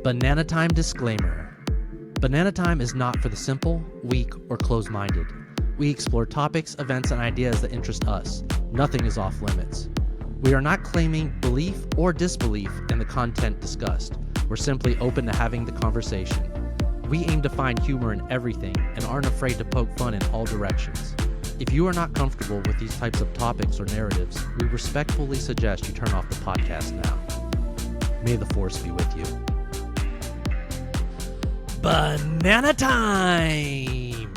Banana Time disclaimer. Banana Time is not for the simple, weak, or closed-minded. We explore topics, events, and ideas that interest us. Nothing is off limits. We are not claiming belief or disbelief in the content discussed. We're simply open to having the conversation. We aim to find humor in everything and aren't afraid to poke fun in all directions. If you are not comfortable with these types of topics or narratives, we respectfully suggest you turn off the podcast now. May the force be with you. Banana Time!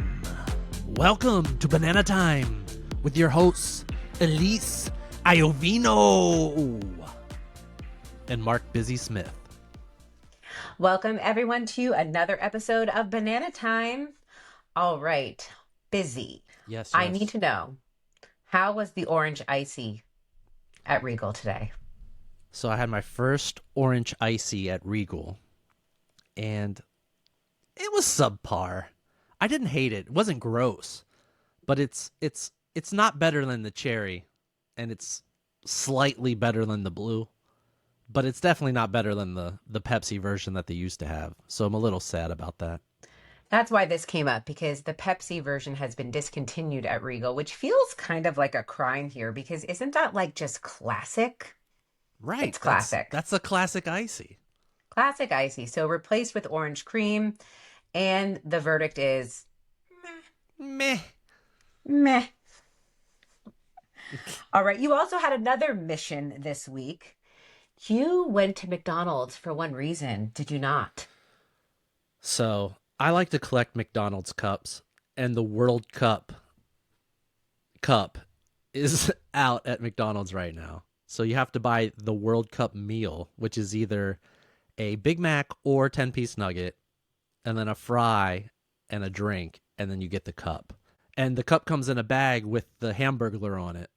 Welcome to Banana Time with your hosts, Elise Iovino and Mark Bizzy Smith. Welcome everyone to another episode of Banana Time. All right, Bizzy. Yes. I need to know, how was the Orange ICEE at Regal today? So I had my first Orange ICEE at Regal, and it was subpar. I didn't hate it. It wasn't gross, but it's not better than the cherry, and it's slightly better than the blue, but it's definitely not better than the Pepsi version that they used to have. So I'm a little sad about that. That's why this came up, because the Pepsi version has been discontinued at Regal, which feels kind of like a crime here, because isn't that like just classic? Right. It's classic. That's a classic ICEE. Classic ICEE. So replaced with orange cream, and the verdict is Meh. meh. All right. You also had another mission this week. You went to McDonald's for one reason, did you not? So I like to collect McDonald's cups, and the World Cup cup is out at McDonald's right now. So you have to buy the World Cup meal, which is either a Big Mac or 10-piece nugget, and then a fry and a drink, and then you get the cup. And the cup comes in a bag with the Hamburglar on it.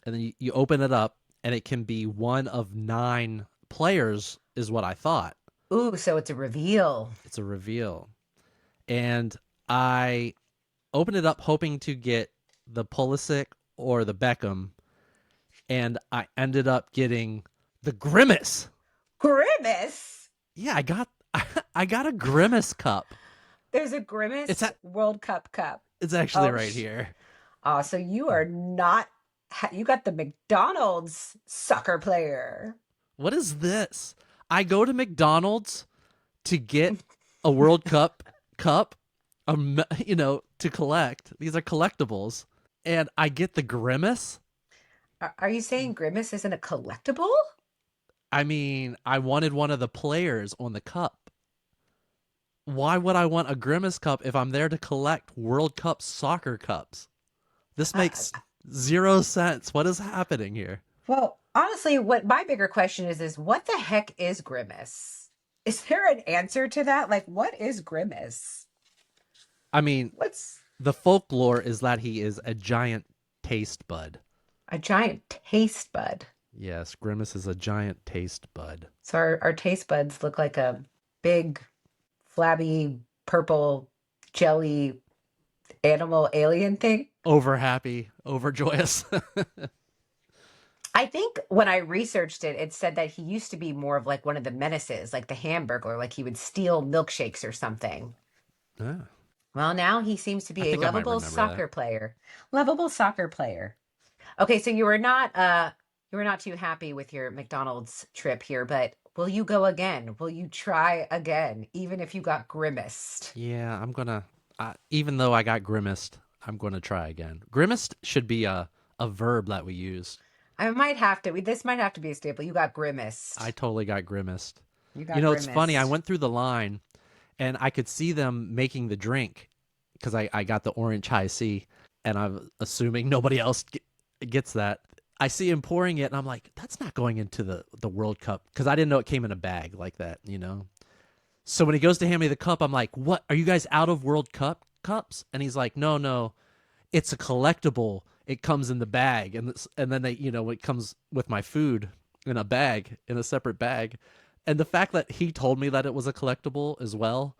And then you open it up, and it can be one of 9 players, is what I thought. Ooh, so it's a reveal. It's a reveal. And I opened it up hoping to get the Pulisic or the Beckham, and I ended up getting the Grimace. Grimace? Yeah, I got a Grimace cup. There's a Grimace World Cup cup. It's actually right here. Oh, so you are not... You got the McDonald's soccer player. What is this? I go to McDonald's to get a World Cup cup, to collect. These are collectibles. And I get the Grimace. Are you saying Grimace isn't a collectible? I mean, I wanted one of the players on the cup. Why would I want a Grimace cup if I'm there to collect World Cup soccer cups? This makes zero sense. What is happening here? Well, honestly, what my bigger question is what the heck is Grimace? Is there an answer to that? Like, what is Grimace? I mean, the folklore is that he is a giant taste bud. A giant taste bud? Yes, Grimace is a giant taste bud. So our taste buds look like a big, flabby, purple, jelly animal alien thing? Over happy, over joyous. I think when I researched it, it said that he used to be more of like one of the menaces, like the Hamburglar, like he would steal milkshakes or something. Ah. Well, now he seems to be a lovable soccer player. Lovable soccer player. Okay, so you were not too happy with your McDonald's trip here, but will you go again? Will you try again, even if you got grimaced? Yeah, I'm gonna. Even though I got grimaced, I'm gonna try again. Grimaced should be a verb that we use. I might have to. This might have to be a staple. You got grimaced. I totally got grimaced. You got grimaced. It's funny. I went through the line, and I could see them making the drink because I got the Orange ICEE, and I'm assuming nobody else gets that. I see him pouring it, and I'm like, that's not going into the World Cup, because I didn't know it came in a bag like that, So when he goes to hand me the cup, I'm like, what? Are you guys out of World Cup cups? And he's like, no, it's a collectible. It comes in the bag. And then it comes with my food in a bag, in a separate bag. And the fact that he told me that it was a collectible as well,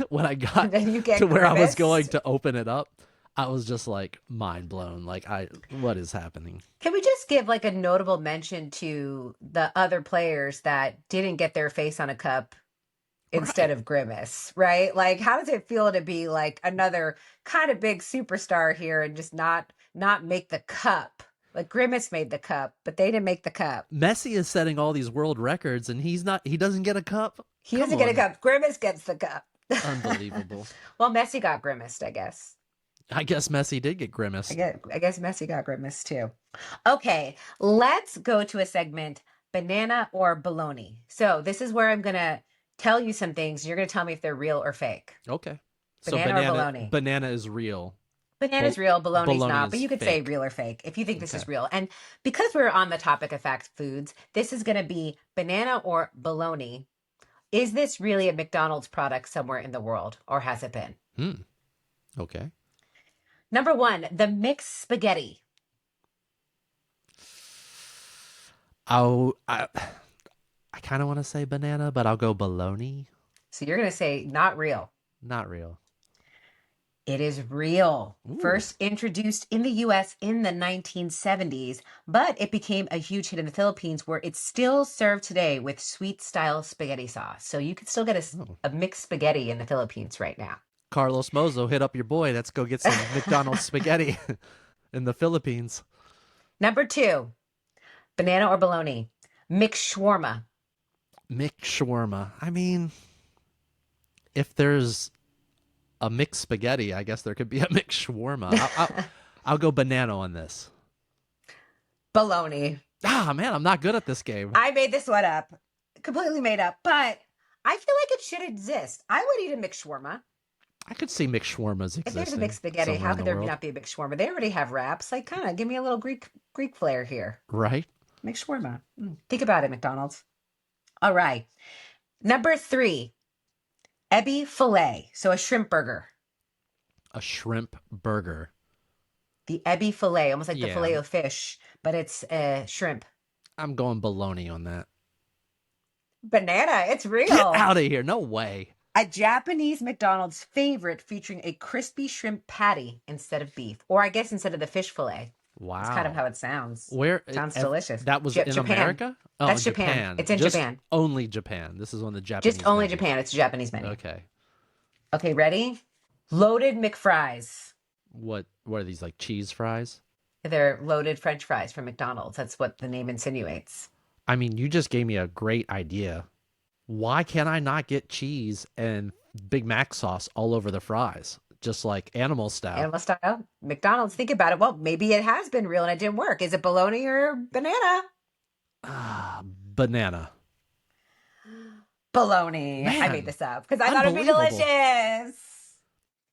when I got to where I was going to open it up, I was just like mind blown. Like, what is happening? Can we just give like a notable mention to the other players that didn't get their face on a cup instead Right. of Grimace, right? Like, how does it feel to be like another kind of big superstar here and just not make the cup? Like Grimace made the cup, but they didn't make the cup. Messi is setting all these world records, and he doesn't get a cup. He Come doesn't get a on, cup. Grimace gets the cup. unbelievable. Well, Messi got grimaced, I guess. I guess Messi did get grimaced. I guess Messi got grimaced too. Okay, let's go to a segment, banana or baloney. So this is where I'm gonna tell you some things. You're gonna tell me if they're real or fake. Okay. So Banana or baloney? banana is real. Banana's real, baloney's Bologna not, but is you could say fake. real or fake if you think this Okay. is real. And because we're on the topic of fast foods, this is gonna be banana or baloney. Is this really a McDonald's product somewhere in the world, or has it been? Hmm. Okay. Number one, the mixed spaghetti. I kind of want to say banana, but I'll go bologna. So you're going to say not real. Not real. It is real. Ooh. First introduced in the US in the 1970s, but it became a huge hit in the Philippines where it's still served today with sweet style spaghetti sauce. So you can still get Oh. a mixed spaghetti in the Philippines right now. Carlos Mozo, hit up your boy. Let's go get some McDonald's spaghetti in the Philippines. Number two, banana or bologna, mixed shawarma. Mixed shawarma. I mean, if there's a mixed spaghetti, I guess there could be a mixed shawarma. I'll go banana on this. Bologna. Ah, man, I'm not good at this game. I made this one up, completely made up, but I feel like it should exist. I would eat a mixed shawarma. I could see mixed shawarmas If there's a existing mixed spaghetti, somewhere how in could the there world. not be a mixed shawarma? They already have wraps. Like, kind of give me a little Greek flair here. Right? Mixed shawarma. Think about it, McDonald's. All right. Number three, ebi filet. So a shrimp burger. A shrimp burger. The ebi filet, almost like the Yeah, filet of fish, but it's shrimp. I'm going bologna on that. Banana, it's Get real. out of here. No way. A Japanese McDonald's favorite featuring a crispy shrimp patty instead of beef. Or I guess instead of the fish fillet. That's kind of Wow. how it sounds. Where Sounds delicious. that was in Japan. America? Oh, That's in Japan. It's in Just Japan. only Japan. This is on the Japanese Just only menu. Japan. It's a Japanese menu. Okay. Okay, ready? Loaded McFries. What are these, like cheese fries? They're loaded French fries from McDonald's. That's what the name insinuates. I mean, you just gave me a great idea. Why can't I not get cheese and Big Mac sauce all over the fries? Just like animal style. Animal style? McDonald's, think about it. Well, maybe it has been real and it didn't work. Is it bologna or banana? Ah, banana. Bologna. I Man, made this up because I thought it'd be unbelievable. delicious.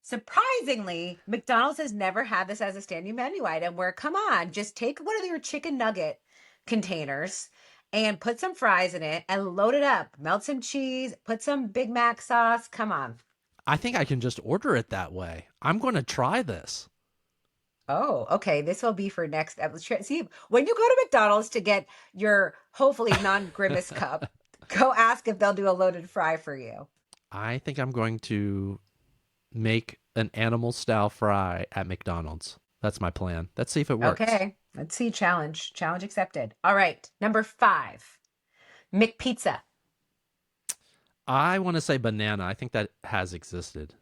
Surprisingly, McDonald's has never had this as a standing menu item where, come on, just take one of your chicken nugget containers and put some fries in it and load it up. Melt some cheese, put some Big Mac sauce. Come on. I think I can just order it that way. I'm going to try this. Oh, okay. This will be for next episode. See, when you go to McDonald's to get your hopefully non-grimace cup, go ask if they'll do a loaded fry for you. I think I'm going to make an animal style fry at McDonald's. That's my plan. Let's see if it works. Okay. Let's see. Challenge. Challenge accepted. All right. Number 5, McPizza. I want to say banana. I think that has existed.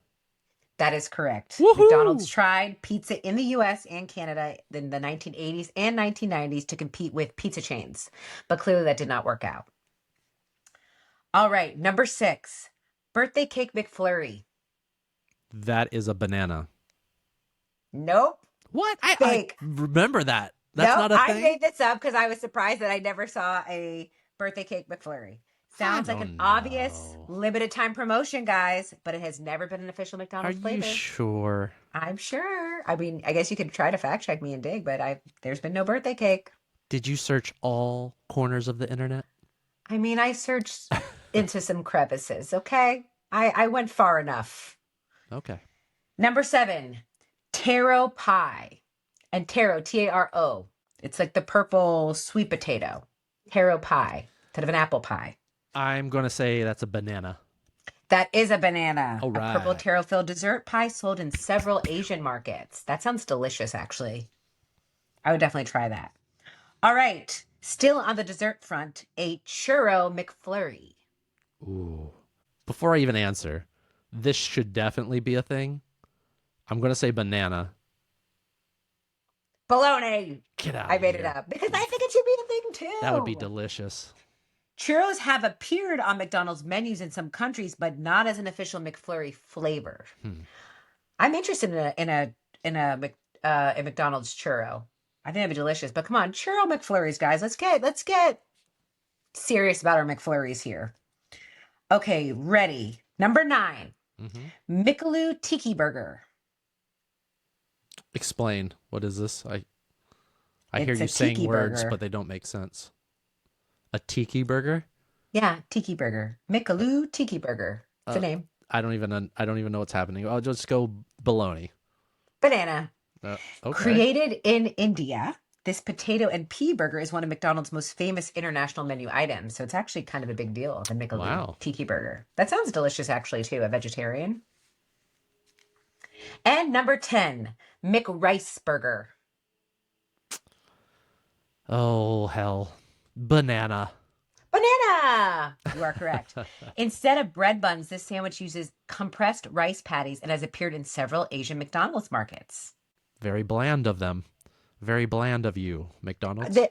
That is correct. Woohoo! McDonald's tried pizza in the US and Canada in the 1980s and 1990s to compete with pizza chains, but clearly that did not work out. All right. Number 6, birthday cake McFlurry. That is a banana. Nope. What? I Fake. remember that. That's Nope, not a I thing? made this up because I was surprised that I never saw a birthday cake McFlurry. Sounds like an don't obvious know. limited time promotion, guys, but it has never been an official Are McDonald's you flavor. sure? I'm sure. I mean, I guess you could try to fact check me and dig, but there's been no birthday cake. Did you search all corners of the internet? I mean, I searched into some crevices, okay? I went far enough. Okay. Number 7, taro pie. And taro, Taro. It's like the purple sweet potato. Taro pie, instead of an apple pie. I'm going to say that's a banana. That is a banana, All a purple right. taro-filled dessert pie sold in several Asian markets. That sounds delicious, actually. I would definitely try that. All right. Still on the dessert front, a churro McFlurry. Ooh. Before I even answer, this should definitely be a thing. I'm going to say banana. Bologna. Get out I of made it here. up because I think it should be a thing That would be too. delicious. Churros have appeared on McDonald's menus in some countries, but not as an official McFlurry flavor. Hmm. I'm interested in a McDonald's churro. I think that'd be delicious. But come on, churro McFlurries, guys. Let's get serious about our McFlurries here. Okay, ready. Number 9, Mm-hmm. Mickaloo Tiki Burger. Explain. What is this? I hear It's a you saying tiki words, but burger. they don't make sense. A tiki burger? Yeah, tiki burger. Mickaloo Tiki Burger. It's a Uh, name. I don't even know what's happening. I'll just go bologna. Banana. Okay. Created in India, this potato and pea burger is one of McDonald's most famous international menu items. So it's actually kind of a big deal, the Mickaloo Wow. Tiki Burger. That sounds delicious, actually, too, a vegetarian. And number 10, McRice Burger. Oh hell. Banana. Banana! You are correct. Instead of bread buns, this sandwich uses compressed rice patties and has appeared in several Asian McDonald's markets. Very bland of them. Very bland of you, McDonald's. The,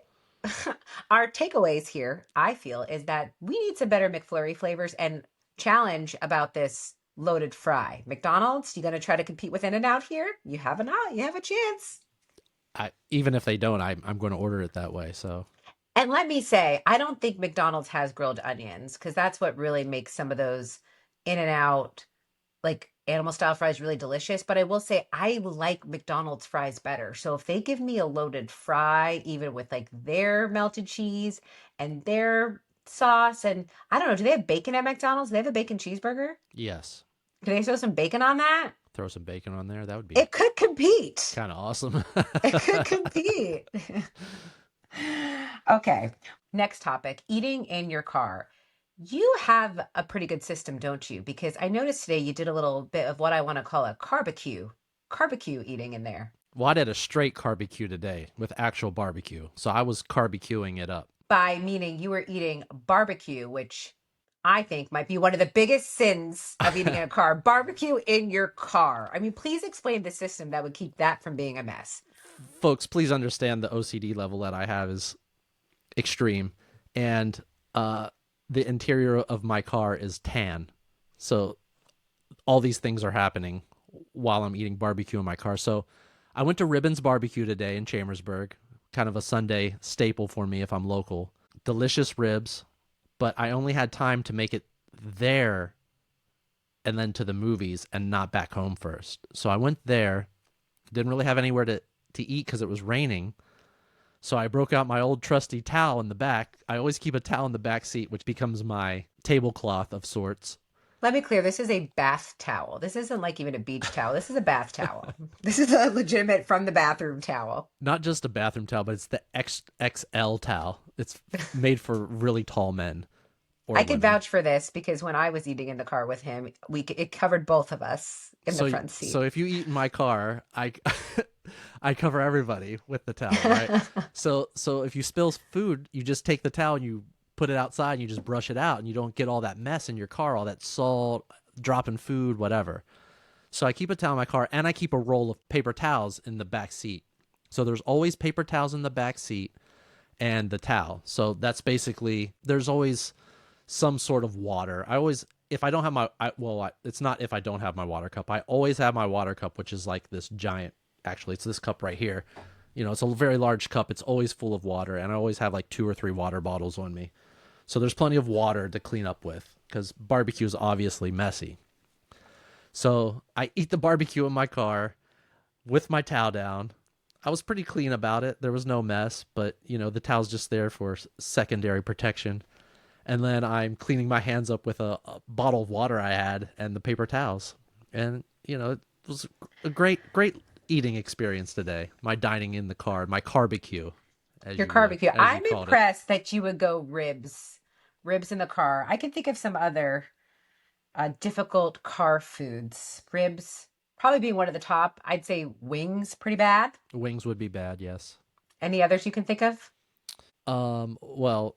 our takeaways here, I feel, is that we need some better McFlurry flavors and challenge about this loaded fry. McDonald's, you gonna try to compete with In-N-Out here? You have a chance. Even if they don't, I'm going to order it that way. So And let me say, I don't think McDonald's has grilled onions because that's what really makes some of those In-N-Out like animal style fries really delicious. But I will say I like McDonald's fries better. So if they give me a loaded fry, even with like their melted cheese and their sauce, and I don't know, do they have bacon at McDonald's? Do they have a bacon cheeseburger? yes, Can they throw some bacon on that? throw some bacon on there. That would be It could compete. kind of awesome. It could compete. Okay. Next topic, eating in your car. You have a pretty good system, don't you? Because I noticed today you did a little bit of what I want to call a Car-BBQ eating in there. Well, I did a straight barbecue today with actual barbecue, so I was barbecuing it up. By meaning you were eating barbecue, which I think might be one of the biggest sins of eating in a car. Barbecue in your car. I mean, please explain the system that would keep that from being a mess. Folks, please understand the OCD level that I have is extreme, and the interior of my car is tan, so all these things are happening while I'm eating barbecue in my car. So I went to Ribbons Barbecue today in Chambersburg, kind of a Sunday staple for me if I'm local. Delicious ribs, but I only had time to make it there and then to the movies and not back home first. So I went there, didn't really have anywhere to eat because it was raining. So I broke out my old trusty towel in the back. I always keep a towel in the back seat, which becomes my tablecloth of sorts. Let me clear, this is a bath towel. This isn't like even a beach towel. This is a bath towel. This is a legitimate from the bathroom towel. Not just a bathroom towel, but it's the XXL towel. It's made for really tall men or I could women. vouch for this because when I was eating in the car with him, it covered both of us in the So front so seat. if you eat in my car, I I cover everybody with the towel, right? So if you spill food, you just take the towel and you put it outside and you just brush it out and you don't get all that mess in your car, all that salt, dropping food, whatever. So I keep a towel in my car and I keep a roll of paper towels in the back seat. So there's always paper towels in the back seat and the towel. So that's basically there's always some sort of water. I always if I don't have it's not if I don't have my water cup. I always have my water cup, which is like this giant. Actually, it's this cup right here. It's a very large cup. It's always full of water, and I always have like 2 or 3 water bottles on me. So there's plenty of water to clean up with because barbecue is obviously messy. So I eat the barbecue in my car with my towel down. I was pretty clean about it. There was no mess, but the towel's just there for secondary protection. And then I'm cleaning my hands up with a bottle of water I had and the paper towels. And it was a great eating experience today. My dining in the car, my barbecue, Your barbecue. as you I'm called it. impressed that you would go ribs in the car. I can think of some other Difficult car foods. Ribs, probably being one of the top. I'd say wings, pretty bad. Wings would be bad, yes. Any others you can think of? Well,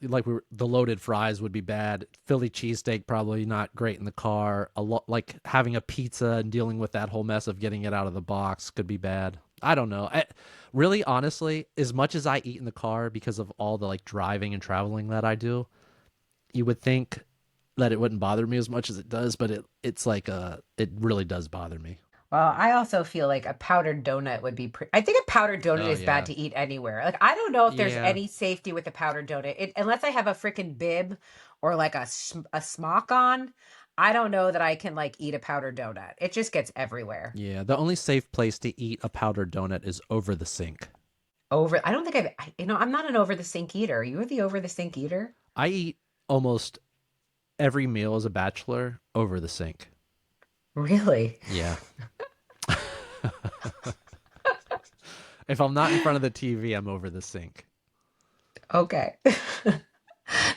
the loaded fries would be bad. Philly cheesesteak probably not great in the car. A lot like having a pizza and dealing with that whole mess of getting it out of the box could be bad. I don't know. Really, honestly, as much as I eat in the car because of all the like driving and traveling that I do, you would think that it wouldn't bother me as much as it does, but it's like it really does bother me. Well, I also feel like a powdered donut would be I think a powdered donut Oh is bad yeah. to eat anywhere. Like I don't know if there's Yeah. any safety with a powdered donut. Unless I have a freaking bib or like a smock on, I don't know that I can like eat a powdered donut. It just gets everywhere. Yeah, the only safe place to eat a powdered donut is over the sink. I don't think I'm not an over the sink eater. You're the over the sink eater? I eat almost every meal as a bachelor over the sink. Really? Yeah. If I'm not in front of the TV, I'm over the sink. Okay.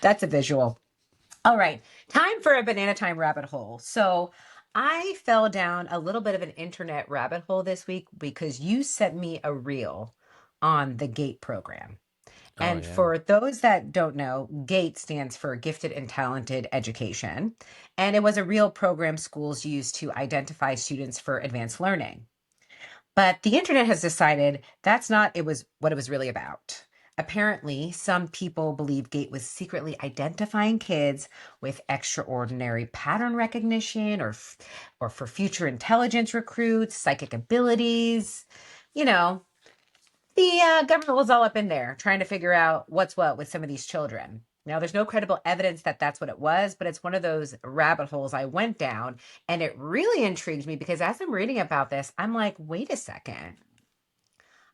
That's a visual. All right, time for a banana time rabbit hole. So I fell down a little bit of an internet rabbit hole this week because you sent me a reel on the GATE program. Oh And yeah. for those that don't know, GATE stands for Gifted and Talented Education. And it was a real program schools used to identify students for advanced learning. But the internet has decided that's not it was what it was really about. Apparently, some people believe Gate was secretly identifying kids with extraordinary pattern recognition or for future intelligence recruits, psychic abilities. You know, the government was all up in there trying to figure out what's what with some of these children. Now, there's no credible evidence that that's what it was, but it's one of those rabbit holes I went down, and it really intrigued me because as I'm reading about this, I'm like, wait a second.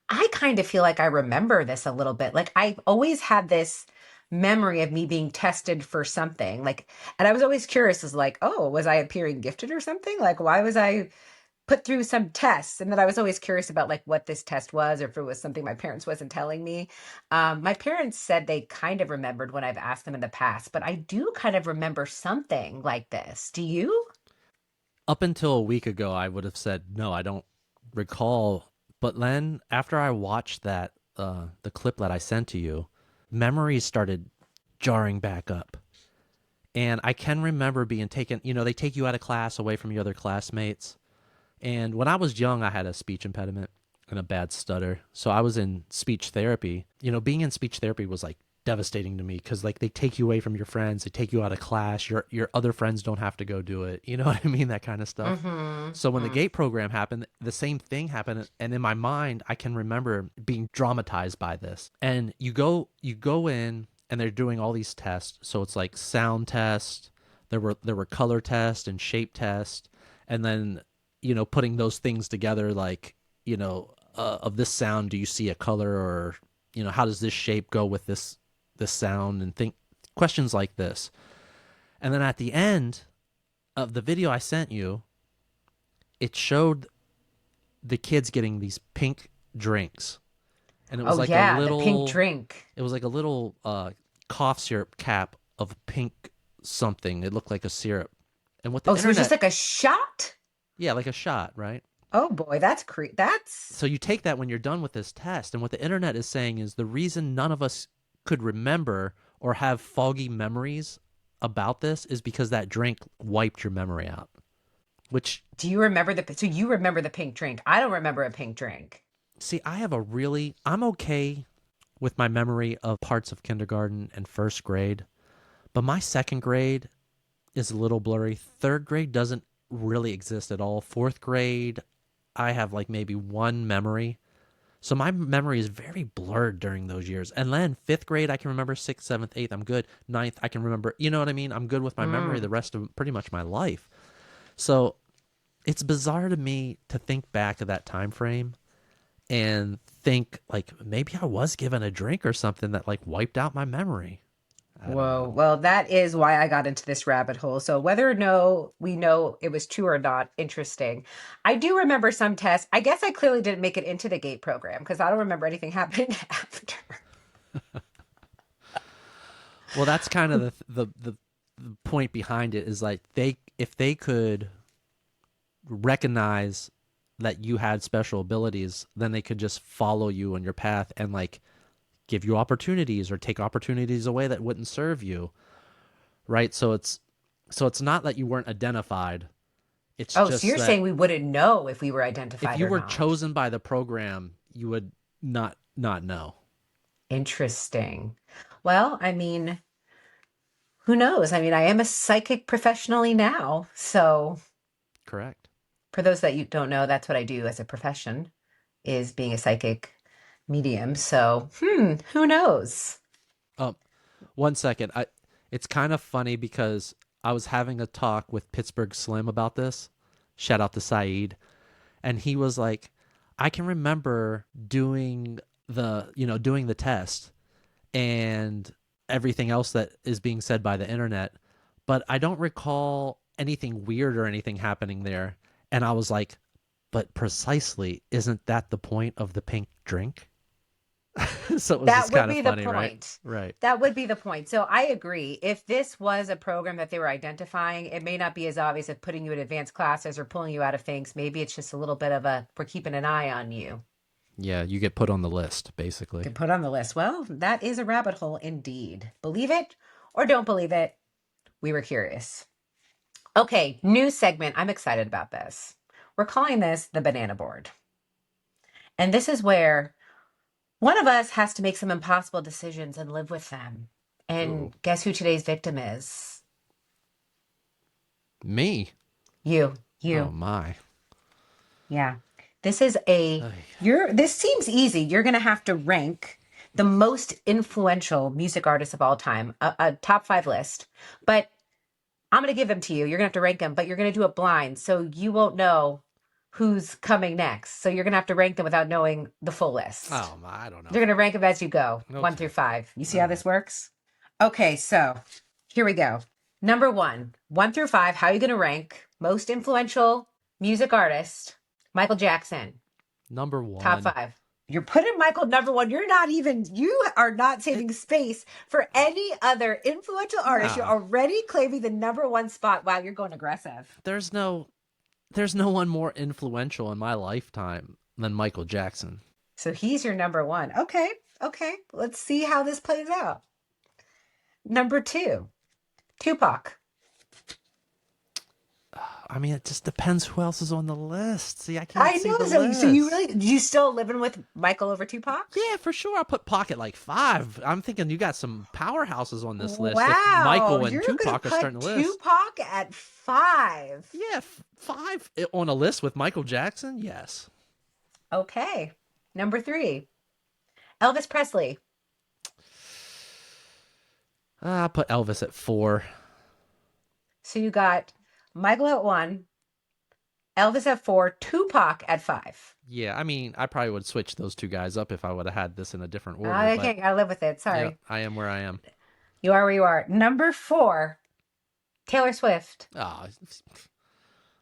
I kind of feel like I remember this a little bit. Like I've always had this memory of me being tested for something. Like, and I was always curious, as like, oh, was I appearing gifted or something? Like, why was I put through some tests? And then I was always curious about like what this test was or if it was something my parents wasn't telling me. My parents said they kind of remembered when I've asked them in the past, but I do kind of remember something like this. Do you? Up until a week ago, I would have said no. I don't recall. But then after I watched the clip that I sent to you, memories started jarring back up. And I can remember being taken. They take you out of class away from your other classmates. And when I was young, I had a speech impediment and a bad stutter. So I was in speech therapy. Being in speech therapy was like devastating to me because like they take you away from your friends, they take you out of class. Your other friends don't have to go do it. You know what I mean? That kind of stuff. So when the Mm-hmm. GATE program happened, the same thing happened. And in my mind, I can remember being dramatized by this. And you go in and they're doing all these tests. So it's like sound test. There were color tests and shape tests. And then putting those things together, like, of this sound, do you see a color, or, how does this shape go with this sound, and think questions like this. And then at the end of the video I sent you, it showed the kids getting these pink drinks. And it was Oh like a yeah, the pink little, drink. it was like a little cough syrup cap of pink something. It looked like a syrup. And what the Oh, so it's just internet, like a shot? yeah, like a shot, right? Oh boy, that's So you take that when you're done with this test, and what the internet is saying is the reason none of us could remember or have foggy memories about this is because that drink wiped your memory out. Which, Do you remember so you remember the pink drink? I don't remember a pink drink. see, I'm okay with my memory of parts of kindergarten and first grade, but my second grade is a little blurry. Third grade doesn't really exist at all. Fourth grade, I have like maybe one memory. So my memory is very blurred during those years. And then fifth grade, I can remember. Sixth, seventh, eighth, I'm good. Ninth, I can remember. You know what I mean? I'm good with my memory the Mm. rest of pretty much my life. So it's bizarre to me to think back to that time frame and think like maybe I was given a drink or something that like wiped out my memory. I don't Whoa. know. Well, that is why I got into this rabbit hole. So whether or no we know it was true or not, interesting. I do remember some tests. I guess I clearly didn't make it into the GATE program because I don't remember anything happening after. Well, that's kind of the point behind it is like if they could recognize that you had special abilities, then they could just follow you on your path and like give you opportunities or take opportunities away that wouldn't serve you, right? So it's not that you weren't identified. It's Oh, so just you're that saying we wouldn't know if we were if identified you or were not. chosen by the program, you would not know. Interesting. Well, I mean, who knows? I mean, I am a psychic professionally now. So Correct. for those that you don't know, that's what I do as a profession is being a psychic medium. So, who knows? Um, 1 second. It's kind of funny because I was having a talk with Pittsburgh Slim about this. Shout out to Saeed. And he was like, I can remember doing the test and everything else that is being said by the internet, but I don't recall anything weird or anything happening there. And I was like, but precisely, isn't that the point of the pink drink? So it was That just would kind of be the funny, right? point. Right. That would be the point. So I agree. If this was a program that they were identifying, it may not be as obvious as putting you in advanced classes or pulling you out of things. Maybe it's just a little bit of a, we're keeping an eye on you. Yeah, you get put on the list, basically. Get put on the list. Well, that is a rabbit hole indeed. Believe it or don't believe it. We were curious. Okay, new segment. I'm excited about this. We're calling this the banana board. And this is where one of us has to make some impossible decisions and live with them. Ooh. And guess who today's victim is? Me? You. Oh You. my. Yeah. This is a Ay. this seems easy. You're going to have to rank the most influential music artists of all time, a top 5 list. But I'm going to give them to you. You're going to have to rank them, but you're going to do it blind. So you won't know who's coming next. So you're going to have to rank them without knowing the full list. Oh my, I don't know. You're going to rank them as you go, 1 through Okay. 5. You see All how right. this works? Okay, so here we go. Number 1, 1 through 5. How are you going to rank most influential music artist? Michael Jackson, Number top one. 5. You're putting Michael number 1. You are not It, saving space for any other influential artist. You're nah. already claiming the number 1 spot. Wow, you're going aggressive. There's no there's no one more influential in my lifetime than Michael Jackson. So he's your number 1. Okay, okay. Let's see how this plays out. Number 2, Tupac. I mean, it just depends who else is on the list. See, I can't I see know. the So list. you still living with Michael over Tupac? Yeah, for sure. I'll put Pocket like 5. I'm thinking you got some powerhouses on this list. If Wow, Michael and you're gonna Tupac are starting put the list. Tupac at 5. Yeah, 5 on a list with Michael Jackson? Yes. Okay. Number 3, Elvis Presley. I'll put Elvis at 4. So you got Michael at 1, Elvis at 4, Tupac at 5. Yeah, I mean, I probably would switch those two guys up if I would have had this in a different order, I but can't. Gotta live with it. yeah, Sorry. I am where I am. You are where you are. Number 4, Taylor Swift. Oh,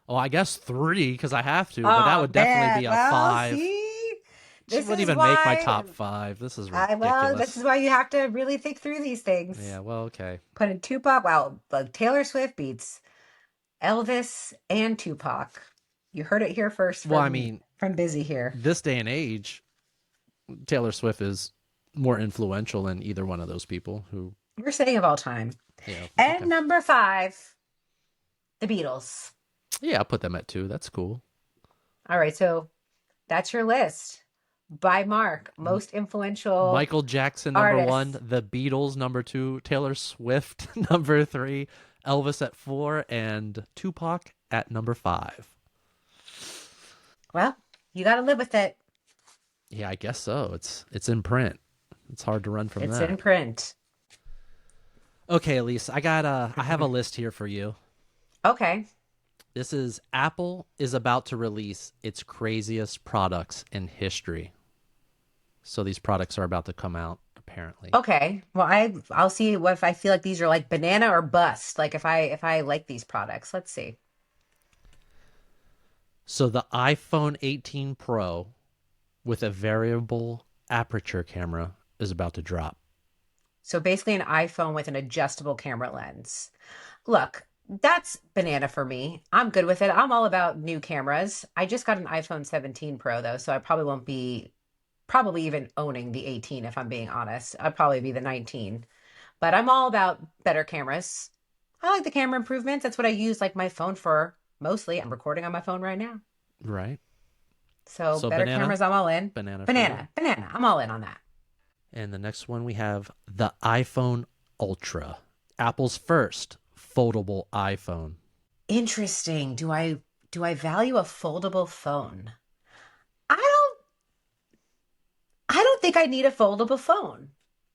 oh, I guess 3 because I have to, but that Oh would definitely man. be a Well, 5. see, She this wouldn't is even make my why. top 5. This is This ridiculous. is why you have to really think through these things. Yeah, well, okay. Put in Tupac. Wow, but Taylor Swift beats Elvis and Tupac. You heard it here first Well, I mean, from Bizzy here. this day and age, Taylor Swift is more influential than either one of those people who, We're saying of all time. yeah, And okay. number 5, the Beatles. Yeah, I'll put them at 2. That's cool. All right, so that's your list by Mark. Most influential Michael Jackson, number 1. artists. The Beatles, number 2. Taylor Swift, number 3. Elvis at 4. And Tupac at number 5. Well, you got to live with it. Yeah, I guess so. It's in print. It's hard to run from It's that. in print. Okay, Elise, I have a list here for you. Okay. This is Apple is about to release its craziest products in history. So these products are about to come out, apparently. Okay. Well, I'll see what if I feel like these are like banana or bust. Like if I like these products. Let's see. So the iPhone 18 Pro with a variable aperture camera is about to drop. So basically an iPhone with an adjustable camera lens. Look, that's banana for me. I'm good with it. I'm all about new cameras. I just got an iPhone 17 Pro though, so I probably won't be probably even owning the 18 if I'm being honest. I'd probably be the 19. But I'm all about better cameras. I like the camera improvements. That's what I use like my phone for mostly. I'm recording on my phone right now. Right. So So better banana, cameras, I'm all in. banana for you. Banana. I'm all in on that. And the next one we have the iPhone Ultra, Apple's first foldable iPhone. Interesting. Do I value a foldable phone? I don't I don't think I need a foldable phone.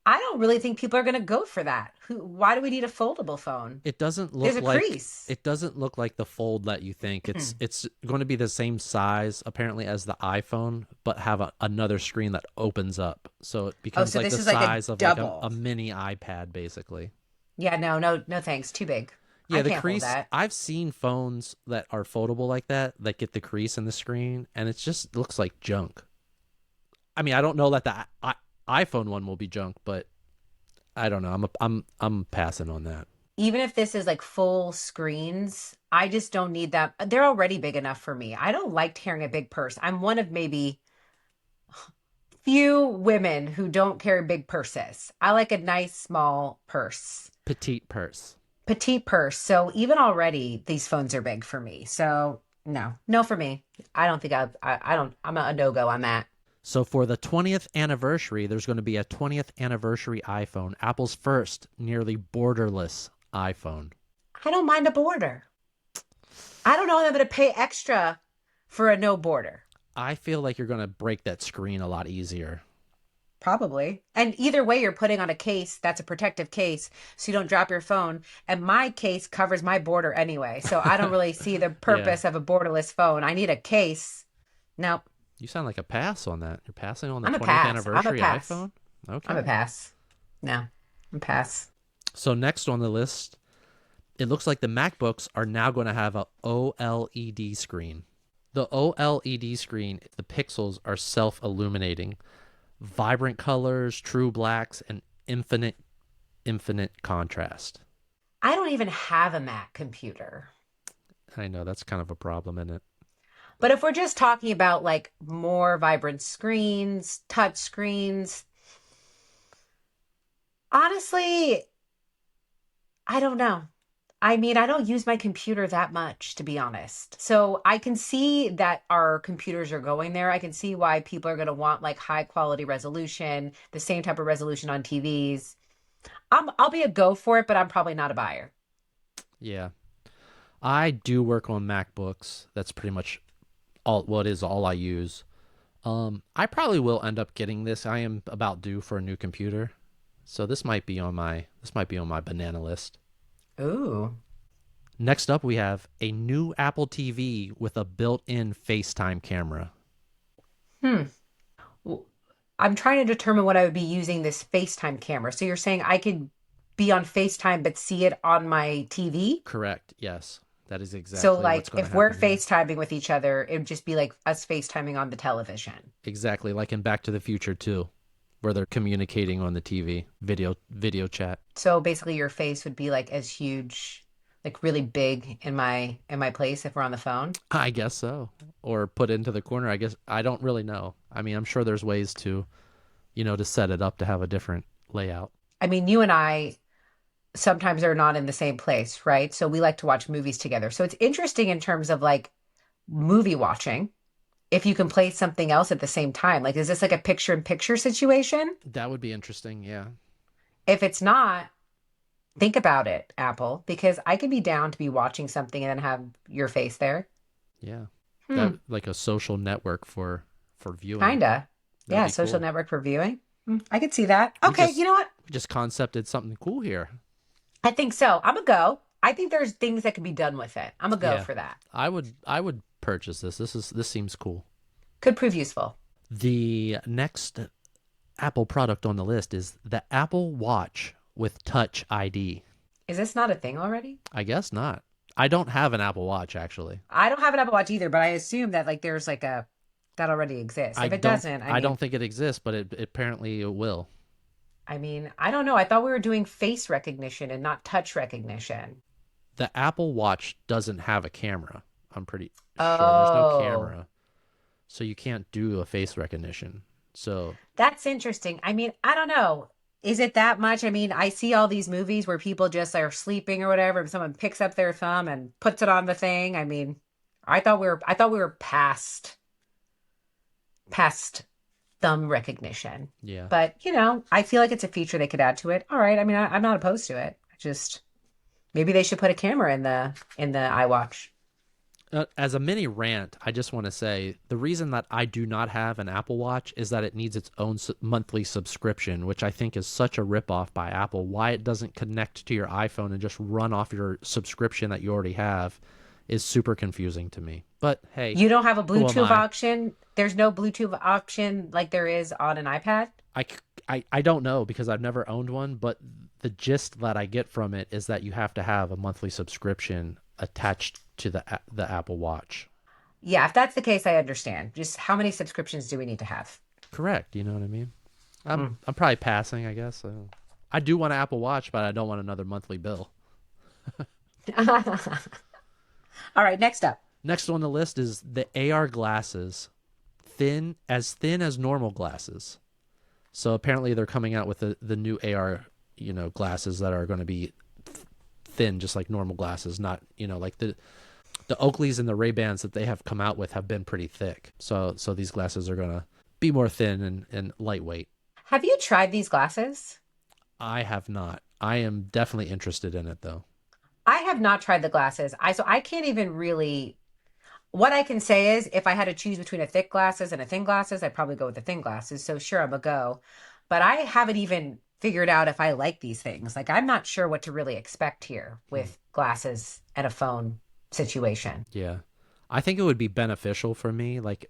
I don't really think people are going to go for that. Why do we need a foldable phone? It doesn't There's look a like crease. the fold that you think. It's going to be the same size apparently as the iPhone, but have another screen that opens up, so it Oh, becomes so like this the is like a size of like double. a mini iPad basically. Yeah, no thanks. Too big. Yeah, I the can't hold crease. that. I've seen phones that are foldable like that get the crease in the screen, and it just looks like junk. I mean, I don't know that the iPhone one will be junk, but I don't know. I'm passing on that. Even if this is like full screens, I just don't need that. They're already big enough for me. I don't like carrying a big purse. I'm one of maybe few women who don't carry big purses. I like a nice small purse. Petite purse. Petite purse. So even already these phones are big for me. So no for me. I don't think I don't, I'm a no-go on that. So for the 20th anniversary, there's going to be a 20th anniversary iPhone, Apple's first nearly borderless iPhone. I don't mind a border. I don't know if I'm going to pay extra for a no border. I feel like you're going to break that screen a lot easier. Probably. And either way, you're putting on a case that's a protective case so you don't drop your phone. And my case covers my border anyway. So I don't really see the Yeah. purpose of a borderless phone. I need a case. Nope. You sound like a pass on that. You're passing on the I'm a 20th pass. I'm a anniversary pass. iPhone? I'm a Okay. pass. No, I'm a pass. So next on the list, it looks like the MacBooks are now going to have a OLED screen. The OLED screen, the pixels are self-illuminating. Vibrant colors, true blacks, and infinite contrast. I don't even have a Mac computer. I know that's kind of a problem, isn't it? But if we're just talking about like more vibrant screens, touch screens, honestly, I don't know. I mean, I don't use my computer that much, to be honest. So I can see that our computers are going there. I can see why people are going to want like high quality resolution, the same type of resolution on TVs. I'll be a go for it, but I'm probably not a buyer. Yeah. I do work on MacBooks. That's pretty much all I use. I probably will end up getting this. I am about due for a new computer. So this might be on my banana list. Ooh. Next up we have a new Apple TV with a built-in FaceTime camera. Hmm. Well, I'm trying to determine what I would be using this FaceTime camera. So you're saying I could be on FaceTime but see it on my TV? Correct. Yes. That is So exactly what's like going to if we're happen here. FaceTiming with each other, it would just be like us FaceTiming on the television. Exactly like in Back to the Future 2, where they're communicating on the TV, video chat. So basically your face would be like as huge, like really big in my place if we're on the phone. I guess so. Or put into the corner. I guess I don't really know. I mean, I'm sure there's ways to set it up to have a different layout. I mean, you and I sometimes are not in the same place, right? So we like to watch movies together. So it's interesting in terms of like movie watching. If you can play something else at the same time, like is this like a picture in picture situation? That would be interesting. Yeah. If it's not, think about it, Apple, because I could be down to be watching something and then have your face there. Yeah. Hmm, That like a social network for viewing. kinda. That'd Yeah, be social cool. network for viewing. Hmm, I could see that. We Okay, just you know what? we just concepted something cool here. I think so. I'm a go. I think there's things that can be done with it. I'm a go Yeah. for that. I would purchase this. This seems cool. Could prove useful. The next Apple product on the list is the Apple Watch with Touch ID. Is this not a thing already? I guess not. I don't have an Apple Watch actually. I don't have an Apple Watch either, but I assume that like there's like that already exists. I If it don't doesn't, I I mean, don't think it exists, but it apparently it will. I mean, I don't know. I thought we were doing face recognition and not touch recognition. The Apple Watch doesn't have a camera. I'm pretty sure there's no Oh, camera, so you can't do a face recognition. So that's interesting. I mean, I don't know. Is it that much? I mean, I see all these movies where people just are sleeping or whatever, and someone picks up their thumb and puts it on the thing. I mean, I thought we were past thumb recognition. yeah. But, I feel like it's a feature they could add to it. All right. I mean, I'm not opposed to it. Just maybe they should put a camera in the iWatch. As a mini rant, I just want to say the reason that I do not have an Apple Watch is that it needs its own monthly subscription, which I think is such a ripoff by Apple. Why it doesn't connect to your iPhone and just run off your subscription that you already have is super confusing to me. But hey, You don't have a who am Bluetooth I? option? There's no Bluetooth option like there is on an iPad? I don't know because I've never owned one, but the gist that I get from it is that you have to have a monthly subscription attached to the Apple Watch. Yeah, if that's the case, I understand. Just how many subscriptions do we need to have? Correct. You know what I mean? I'm Mm. I'm probably passing, I guess. I do want an Apple Watch, but I don't want another monthly bill. All right, next up. Next on the list is the AR glasses, thin as normal glasses. So apparently they're coming out with the new AR, glasses that are going to be thin, just like normal glasses, not like the Oakleys and the Ray-Bans that they have come out with have been pretty thick. So these glasses are going to be more thin and lightweight. Have you tried these glasses? I have not. I am definitely interested in it though. I have not tried the glasses. I can't even really. What I can say is, if I had to choose between a thick glasses and a thin glasses, I'd probably go with the thin glasses. So sure, I'm a go. But I haven't even figured out if I like these things. Like I'm not sure what to really expect here Hmm. with glasses and a phone situation. Yeah. I think it would be beneficial for me, like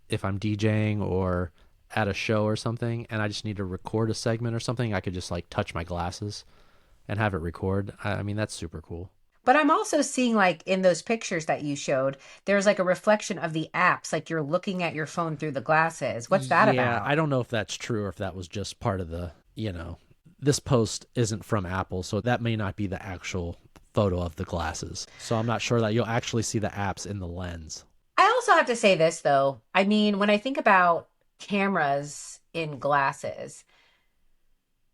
if I'm DJing or at a show or something and I just need to record a segment or something, I could just like touch my glasses and have it record. I mean, that's super cool. But I'm also seeing like in those pictures that you showed, there's like a reflection of the apps, like you're looking at your phone through the glasses. What's that Yeah, about? I don't know if that's true or if that was just part of this post isn't from Apple, so that may not be the actual photo of the glasses. So I'm not sure that you'll actually see the apps in the lens. I also have to say this though. I mean, when I think about cameras in glasses,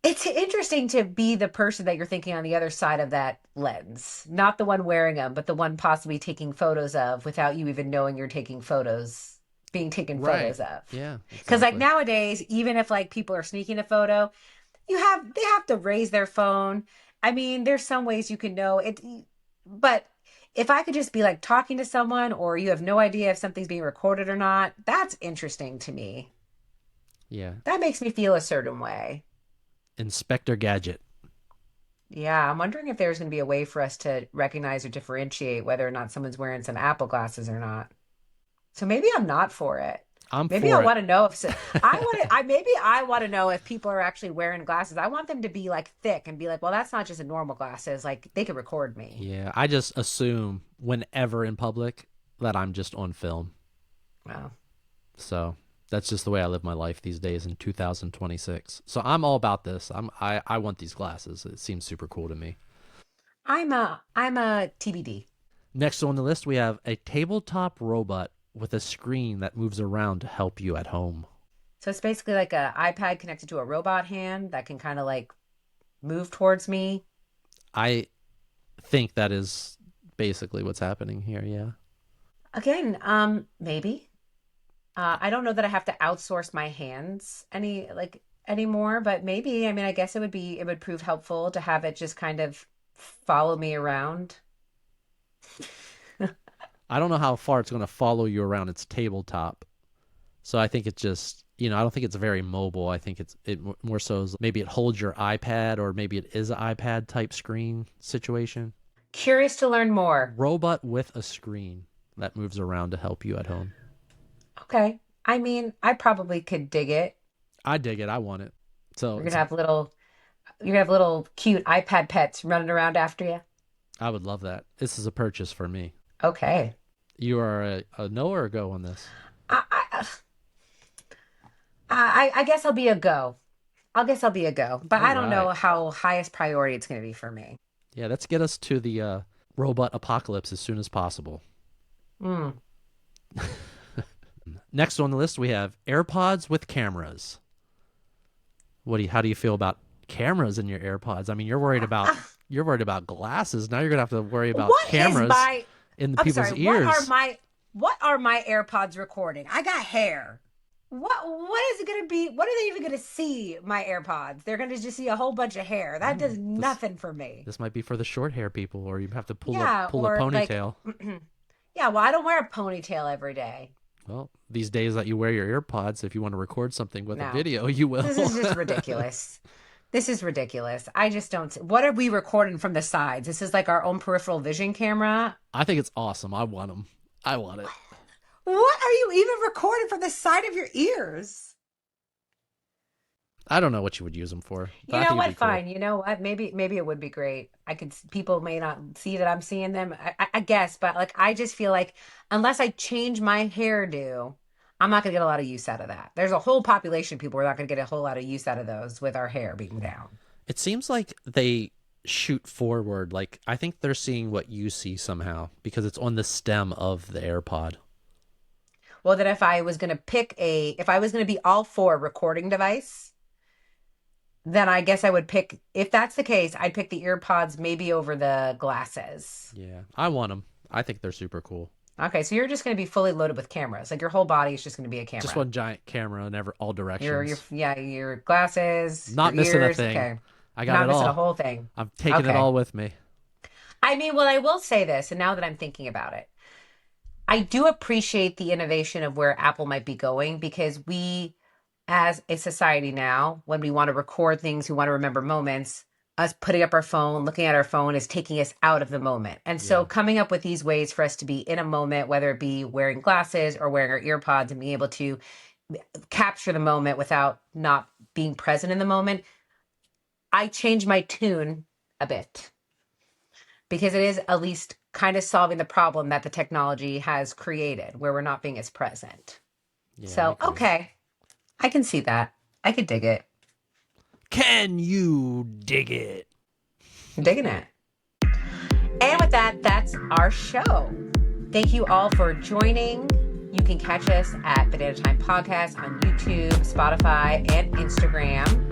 it's interesting to be the person that you're thinking on the other side of that lens, not the one wearing them, but the one possibly taking photos of without you even knowing you're taking photos, being taken Right. photos of. Yeah, Because like exactly. nowadays, even if like people are sneaking a photo, they have to raise their phone. I mean, there's some ways you can know it, but if I could just be like talking to someone or you have no idea if something's being recorded or not, that's interesting to me. Yeah. That makes me feel a certain way. Inspector Gadget. Yeah, I'm wondering if there's going to be a way for us to recognize or differentiate whether or not someone's wearing some Apple glasses or not. So maybe I'm not for it. I'm Maybe I for it. want to know if maybe I want to know if people are actually wearing glasses. I want them to be like thick and be like, well, that's not just a normal glasses. Like they could record me. Yeah, I just assume whenever in public that I'm just on film. Well, So that's just the way I live my life these days in 2026. So I'm all about this. I want these glasses. It seems super cool to me. I'm a TBD. Next on the list, we have a tabletop robot with a screen that moves around to help you at home. So it's basically like a iPad connected to a robot hand that can kind of like move towards me. I think that is basically what's happening here. Yeah. Again, maybe. I don't know that I have to outsource my hands anymore, but maybe. I mean, I guess it would prove helpful to have it just kind of follow me around. I don't know how far it's going to follow you around its tabletop. So I think it's just, I don't think it's very mobile. I think it more so is maybe it holds your iPad or maybe it is an iPad type screen situation. Curious to learn more. Robot with a screen that moves around to help you at home. Okay. I mean, I probably could dig it. I dig it. I want it. So You're gonna have little cute iPad pets running around after you. I would love that. This is a purchase for me. Okay. You are a no or a go on this? I, I I guess I'll be a go. I guess I'll be a go, but All I don't know right. how highest priority it's going to be for me. Yeah, let's get us to the robot apocalypse as soon as possible. Mm. Next on the list, we have AirPods with cameras. How do you feel about cameras in your AirPods? I mean, you're worried about glasses. Now you're gonna have to worry about What is cameras my? in the I'm people's sorry. ears. What are my AirPods recording? I got hair. What is it gonna be? What are they even gonna see? My AirPods? They're gonna just see a whole bunch of hair. That does This nothing for me. this might be for the short hair people, or you have to Yeah, pull a or like, ponytail. yeah. Well, I don't wear a ponytail every day. Well, these days that you wear your AirPods, if you want to record something with a No, video, you will. this is just ridiculous. This is ridiculous. I just don't. What are we recording from the sides? This is like our own peripheral vision camera. I think it's awesome. I want them. I want it. What are you even recording from the side of your ears? I don't know what you would use them for, but You I know think it'd what? be cool. Fine. You know what? Maybe it would be great. People may not see that I'm seeing them. I guess, but like I just feel like unless I change my hairdo, I'm not gonna get a lot of use out of that. There's a whole population of people who are not gonna get a whole lot of use out of those with our hair being down. It seems like they shoot forward. Like I think they're seeing what you see somehow because it's on the stem of the AirPod. Well, then if I was gonna be all for recording device, then I guess I would pick, if that's the case, I'd pick the ear pods maybe over the glasses. Yeah, I want them. I think they're super cool. Okay, so you're just going to be fully loaded with cameras. Like your whole body is just going to be a Just camera. one giant camera in all Your directions. yeah, your glasses, Not your missing a ears. thing. Okay, I you're got not it missing a all. whole thing. I'm taking it Okay. all with me. I mean, well, I will say this, and now that I'm thinking about it, I do appreciate the innovation of where Apple might be going because we, as a society now, when we want to record things, we want to remember moments, us putting up our phone, looking at our phone is taking us out of the moment. And so Yeah. coming up with these ways for us to be in a moment, whether it be wearing glasses or wearing our ear pods and being able to capture the moment without not being present in the moment, I change my tune a bit because it is at least kind of solving the problem that the technology has created where we're not being as present. Yeah, I So, agree. okay, I can see that. I could dig it. Can you dig it? I'm digging it. And with that, that's our show. Thank you all for joining. You can catch us at Banana Time Podcast on YouTube, Spotify, and Instagram.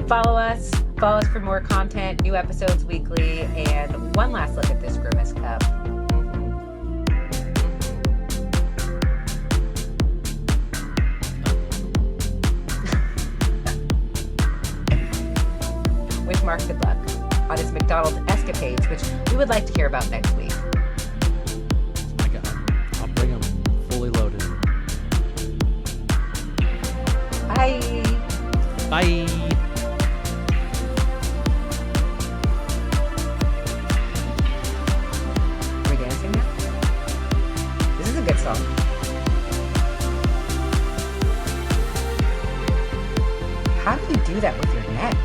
Follow us for more content, new episodes weekly, and one last look at this Grimace cup. Wish Mark good luck on his McDonald's escapades, which we would like to hear about next week. I got it. I'll bring them fully loaded. Bye. Bye. Are we dancing now? This is a good song. How do you do that with your neck?